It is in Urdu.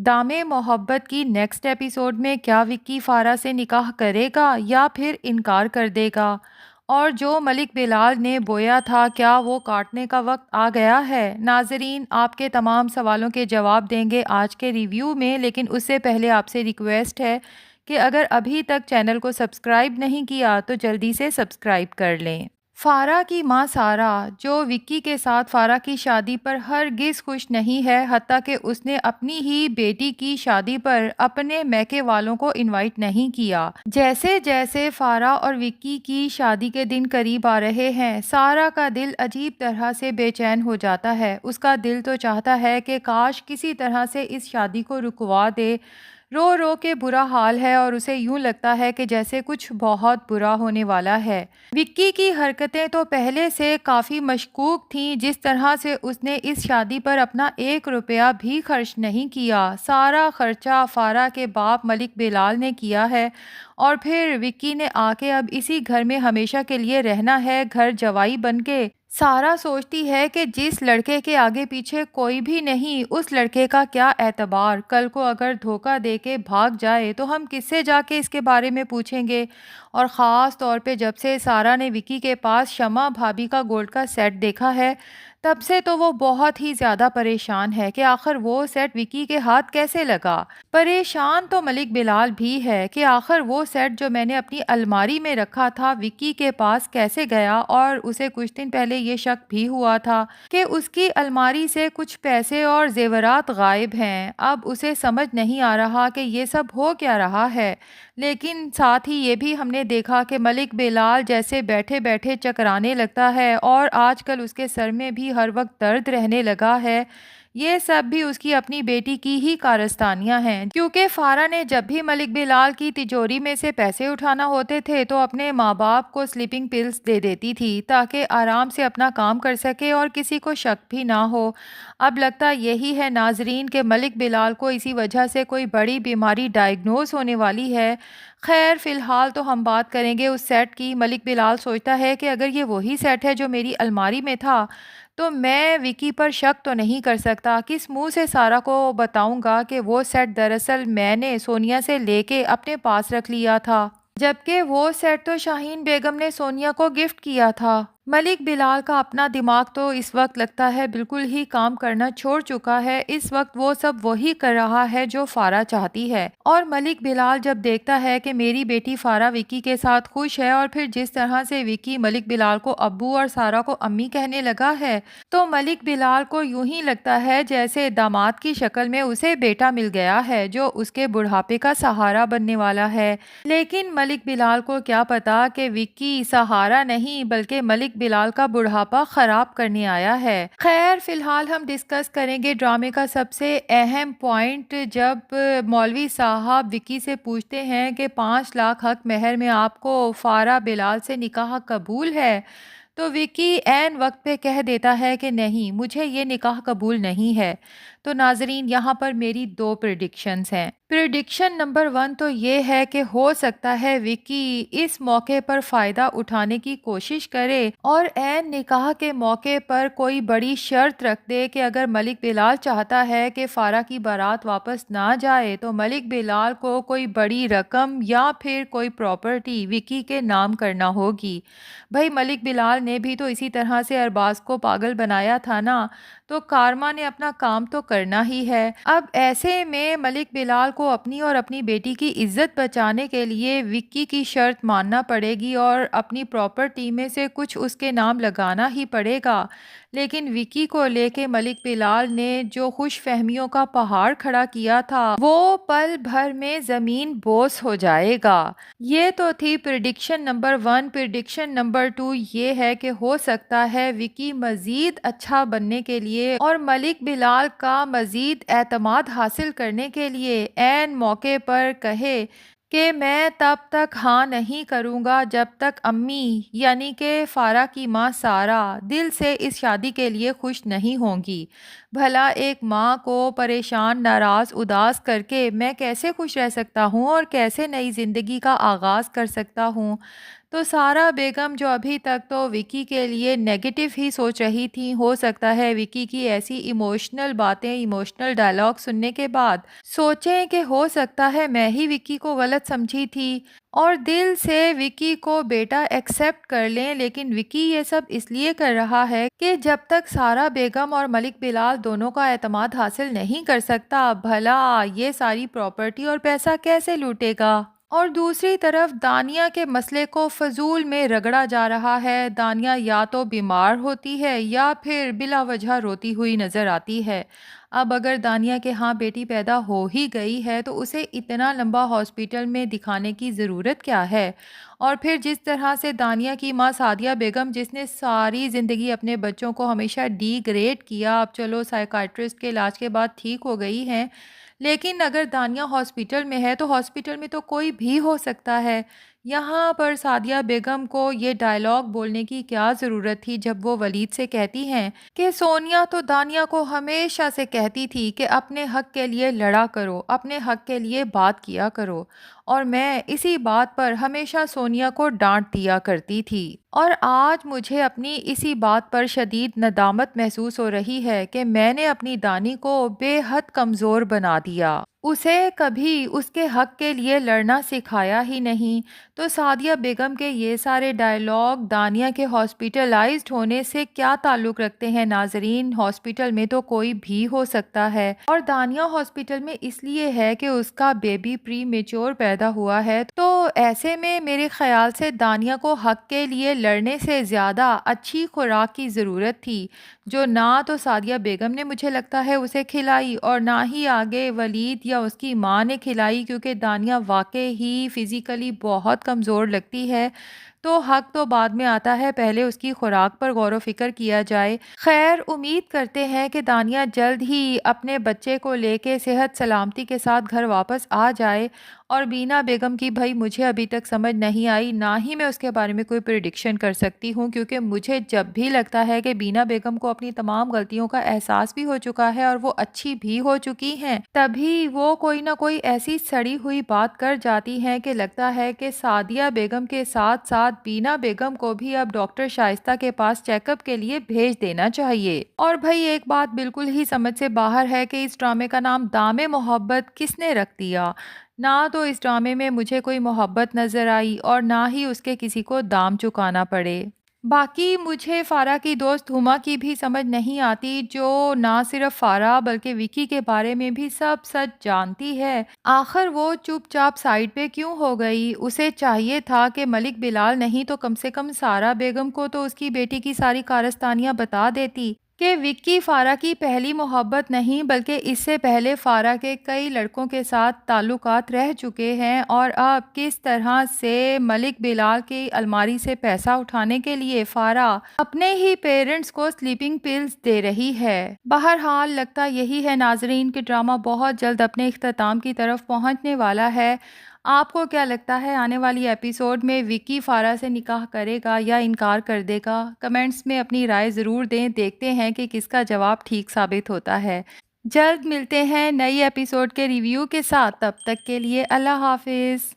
دام محبت کی نیکسٹ ایپیسوڈ میں کیا وکی فارا سے نکاح کرے گا یا پھر انکار کر دے گا؟ اور جو ملک بلال نے بویا تھا کیا وہ کاٹنے کا وقت آ گیا ہے؟ ناظرین، آپ کے تمام سوالوں کے جواب دیں گے آج کے ریویو میں، لیکن اس سے پہلے آپ سے ریکویسٹ ہے کہ اگر ابھی تک چینل کو سبسکرائب نہیں کیا تو جلدی سے سبسکرائب کر لیں۔ فارا کی ماں سارا، جو وکی کے ساتھ فارا کی شادی پر ہرگز خوش نہیں ہے، حتیٰ کہ اس نے اپنی ہی بیٹی کی شادی پر اپنے میکے والوں کو انوائٹ نہیں کیا۔ جیسے جیسے فارا اور وکی کی شادی کے دن قریب آ رہے ہیں، سارا کا دل عجیب طرح سے بے چین ہو جاتا ہے۔ اس کا دل تو چاہتا ہے کہ کاش کسی طرح سے اس شادی کو رکوا دے۔ رو رو کے برا حال ہے اور اسے یوں لگتا ہے کہ جیسے کچھ بہت برا ہونے والا ہے۔ وکی کی حرکتیں تو پہلے سے کافی مشکوک تھیں، جس طرح سے اس نے اس شادی پر اپنا 1 روپیہ بھی خرچ نہیں کیا۔ سارا خرچہ فارا کے باپ ملک بلال نے کیا ہے، اور پھر وکی نے آ کے اب اسی گھر میں ہمیشہ کے لیے رہنا ہے، گھر جوائی بن کے۔ سارا سوچتی ہے کہ جس لڑکے کے آگے پیچھے کوئی بھی نہیں، اس لڑکے کا کیا اعتبار؟ کل کو اگر دھوکہ دے کے بھاگ جائے تو ہم کس سے جا کے اس کے بارے میں پوچھیں گے؟ اور خاص طور پہ جب سے سارا نے وکی کے پاس شمع بھابھی کا گولڈ کا سیٹ دیکھا ہے، تب سے تو وہ بہت ہی زیادہ پریشان ہے کہ آخر وہ سیٹ وکی کے ہاتھ کیسے لگا۔ پریشان تو ملک بلال بھی ہے کہ آخر وہ سیٹ جو میں نے اپنی الماری میں رکھا تھا وکی کے پاس کیسے گیا، اور اسے کچھ دن پہلے یہ شک بھی ہوا تھا کہ اس کی الماری سے کچھ پیسے اور زیورات غائب ہیں۔ اب اسے سمجھ نہیں آ رہا کہ یہ سب ہو کیا رہا ہے، لیکن ساتھ ہی یہ بھی ہم نے دیکھا کہ ملک بلال جیسے بیٹھے بیٹھے چکرانے لگتا ہے، اور آج کل اس کے سر میں بھی ہر وقت درد رہنے لگا ہے۔ یہ سب بھی اس کی اپنی بیٹی کی ہی کارستانیاں ہیں، کیونکہ فارا نے جب بھی ملک بلال کی تجوری میں سے پیسے اٹھانا ہوتے تھے تو اپنے ماں باپ کو سلیپنگ پلز دے دیتی تھی تاکہ آرام سے اپنا کام کر سکے اور کسی کو شک بھی نہ ہو۔ اب لگتا یہی ہے ناظرین کہ ملک بلال کو اسی وجہ سے کوئی بڑی بیماری ڈائیگنوز ہونے والی ہے۔ خیر، فی الحال تو ہم بات کریں گے اس سیٹ کی۔ ملک بلال سوچتا ہے کہ اگر یہ وہی سیٹ ہے جو میری الماری میں تھا تو میں وکی پر شک تو نہیں کر سکتا۔ کس منہ سے سارا کو بتاؤں گا کہ وہ سیٹ دراصل میں نے سونیا سے لے کے اپنے پاس رکھ لیا تھا، جبکہ وہ سیٹ تو شاہین بیگم نے سونیا کو گفٹ کیا تھا۔ ملک بلال کا اپنا دماغ تو اس وقت لگتا ہے بالکل ہی کام کرنا چھوڑ چکا ہے۔ اس وقت وہ سب وہی کر رہا ہے جو فارا چاہتی ہے، اور ملک بلال جب دیکھتا ہے کہ میری بیٹی فارا وکی کے ساتھ خوش ہے، اور پھر جس طرح سے وکی ملک بلال کو ابو اور سارا کو امی کہنے لگا ہے، تو ملک بلال کو یوں ہی لگتا ہے جیسے داماد کی شکل میں اسے بیٹا مل گیا ہے جو اس کے بڑھاپے کا سہارا بننے والا ہے۔ لیکن ملک بلال کو کیا پتا کہ وکی سہارا نہیں بلکہ ملک بلال کا بڑھاپا خراب کرنے آیا ہے۔ خیر، فی الحال ہم ڈسکس کریں گے ڈرامے کا سب سے اہم پوائنٹ، جب مولوی صاحب وکی سے پوچھتے ہیں کہ 5 لاکھ حق مہر میں آپ کو فارا بلال سے نکاح قبول ہے، تو وکی عین وقت پہ کہہ دیتا ہے کہ نہیں، مجھے یہ نکاح قبول نہیں ہے۔ تو ناظرین، یہاں پر میری 2 پریڈکشنز ہیں۔ پریڈکشن نمبر 1 تو یہ ہے کہ ہو سکتا ہے وکی اس موقع پر فائدہ اٹھانے کی کوشش کرے اور عین نکاح کے موقع پر کوئی بڑی شرط رکھ دے کہ اگر ملک بلال چاہتا ہے کہ فارا کی بارات واپس نہ جائے تو ملک بلال کو کوئی بڑی رقم یا پھر کوئی پراپرٹی وکی کے نام کرنا ہوگی۔ بھائی، ملک بلال نے بھی تو اسی طرح سے ارباز کو پاگل بنایا تھا نا، تو کارما نے اپنا کام تو کرنا ہی ہے۔ اب ایسے میں ملک بلال کو اپنی اور اپنی بیٹی کی عزت بچانے کے لیے وکی کی شرط ماننا پڑے گی اور اپنی پراپرٹی میں سے کچھ اس کے نام لگانا ہی پڑے گا۔ لیکن وکی کو لے کے ملک بلال نے جو خوش فہمیوں کا پہاڑ کھڑا کیا تھا وہ پل بھر میں زمین بوس ہو جائے گا۔ یہ تو تھی پریڈکشن نمبر 1۔ پریڈکشن نمبر 2 یہ ہے کہ ہو سکتا ہے وکی مزید اچھا بننے کے لیے اور ملک بلال کا مزید اعتماد حاصل کرنے کے لیے عین موقع پر کہے کہ میں تب تک ہاں نہیں کروں گا جب تک امی یعنی کہ فارا کی ماں سارا دل سے اس شادی کے لیے خوش نہیں ہوں گی۔ بھلا ایک ماں کو پریشان، ناراض، اداس کر کے میں کیسے خوش رہ سکتا ہوں اور کیسے نئی زندگی کا آغاز کر سکتا ہوں؟ تو سارا بیگم جو ابھی تک تو وکی کے لیے نیگیٹو ہی سوچ رہی تھی، ہو سکتا ہے وکی کی ایسی ایموشنل باتیں، ایموشنل ڈائلاگ سننے کے بعد سوچیں کہ ہو سکتا ہے میں ہی وکی کو غلط سمجھی تھی اور دل سے وکی کو بیٹا ایکسیپٹ کر لیں، لیکن وکی یہ سب اس لیے کر رہا ہے کہ جب تک سارا بیگم اور ملک بلال دونوں کا اعتماد حاصل نہیں کر سکتا، بھلا یہ ساری پراپرٹی اور پیسہ کیسے لوٹے گا؟ اور دوسری طرف دانیہ کے مسئلے کو فضول میں رگڑا جا رہا ہے۔ دانیہ یا تو بیمار ہوتی ہے یا پھر بلا وجہ روتی ہوئی نظر آتی ہے۔ اب اگر دانیہ کے ہاں بیٹی پیدا ہو ہی گئی ہے تو اسے اتنا لمبا ہاسپٹل میں دکھانے کی ضرورت کیا ہے؟ اور پھر جس طرح سے دانیہ کی ماں سعدیہ بیگم، جس نے ساری زندگی اپنے بچوں کو ہمیشہ ڈی گریڈ کیا، اب چلو سائیکائٹرسٹ کے علاج کے بعد ٹھیک ہو گئی ہیں، لیکن اگر دانیہ ہاسپٹل میں ہے تو ہاسپٹل میں تو کوئی بھی ہو سکتا ہے۔ یہاں پر سعدیہ بیگم کو یہ ڈائلاگ بولنے کی کیا ضرورت تھی جب وہ ولید سے کہتی ہیں کہ سونیا تو دانیہ کو ہمیشہ سے کہتی تھی کہ اپنے حق کے لیے لڑا کرو، اپنے حق کے لیے بات کیا کرو، اور میں اسی بات پر ہمیشہ سونیا کو ڈانٹ دیا کرتی تھی۔ اور آج مجھے اپنی اسی بات پر شدید ندامت محسوس ہو رہی ہے کہ میں نے اپنی دانی کو بے حد کمزور بنا دیا، اسے کبھی اس کے حق کے لیے لڑنا سکھایا ہی نہیں۔ تو سعدیہ بیگم کے یہ سارے ڈائلاگ دانیہ کے ہاسپٹلائزڈ ہونے سے کیا تعلق رکھتے ہیں ناظرین؟ ہاسپٹل میں تو کوئی بھی ہو سکتا ہے، اور دانیہ ہاسپٹل میں اس لیے ہے کہ اس کا بیبی پری میچور پیدا ہوا ہے، تو ایسے میں میرے خیال سے دانیہ کو حق کے لیے لڑنے سے زیادہ اچھی خوراک کی ضرورت تھی، جو نہ تو سعدیہ بیگم نے مجھے لگتا ہے اسے کھلائی اور نہ ہی آگے ولید یا اس کی ماں نے کھلائی، کیونکہ دانیہ واقعی ہی فزیکلی بہت کمزور لگتی ہے۔ تو حق تو بعد میں آتا ہے، پہلے اس کی خوراک پر غور و فکر کیا جائے۔ خیر، امید کرتے ہیں کہ دانیہ جلد ہی اپنے بچے کو لے کے صحت سلامتی کے ساتھ گھر واپس آ جائے، اور بینا بیگم کی بھائی مجھے ابھی تک سمجھ نہیں آئی، نہ ہی میں اس کے بارے میں کوئی پریڈکشن کر سکتی ہوں، کیونکہ مجھے جب بھی لگتا ہے کہ بینا بیگم کو اپنی تمام غلطیوں کا احساس بھی ہو چکا ہے اور وہ اچھی بھی ہو چکی ہیں، تبھی وہ کوئی نہ کوئی ایسی سڑی ہوئی بات کر جاتی ہیں کہ لگتا ہے کہ سعدیہ بیگم کے ساتھ ساتھ بینا بیگم کو بھی اب ڈاکٹر شائستہ کے پاس چیک اپ کے لیے بھیج دینا چاہیے۔ اور بھائی ایک بات بالکل ہی سمجھ سے باہر ہے کہ اس ڈرامے کا نام دام محبت کس نے رکھ دیا؟ نہ تو اس ڈرامے میں مجھے کوئی محبت نظر آئی اور نہ ہی اس کے کسی کو دام چکانا پڑے۔ باقی مجھے فارا کی دوست ہما کی بھی سمجھ نہیں آتی، جو نہ صرف فارا بلکہ وکی کے بارے میں بھی سب سچ جانتی ہے۔ آخر وہ چپ چاپ سائڈ پہ کیوں ہو گئی؟ اسے چاہیے تھا کہ ملک بلال نہیں تو کم سے کم سارا بیگم کو تو اس کی بیٹی کی ساری کارستانیاں بتا دیتی کہ وکی فارا کی پہلی محبت نہیں، بلکہ اس سے پہلے فارا کے کئی لڑکوں کے ساتھ تعلقات رہ چکے ہیں، اور اب کس طرح سے ملک بلال کی الماری سے پیسہ اٹھانے کے لیے فارا اپنے ہی پیرنٹس کو سلیپنگ پلز دے رہی ہے۔ بہرحال لگتا یہی ہے ناظرین کہ ڈرامہ بہت جلد اپنے اختتام کی طرف پہنچنے والا ہے۔ آپ کو کیا لگتا ہے آنے والی ایپیسوڈ میں وکی فارا سے نکاح کرے گا یا انکار کر دے گا؟ کمنٹس میں اپنی رائے ضرور دیں، دیکھتے ہیں کہ کس کا جواب ٹھیک ثابت ہوتا ہے۔ جلد ملتے ہیں نئی ایپیسوڈ کے ریویو کے ساتھ، تب تک کے لیے اللہ حافظ۔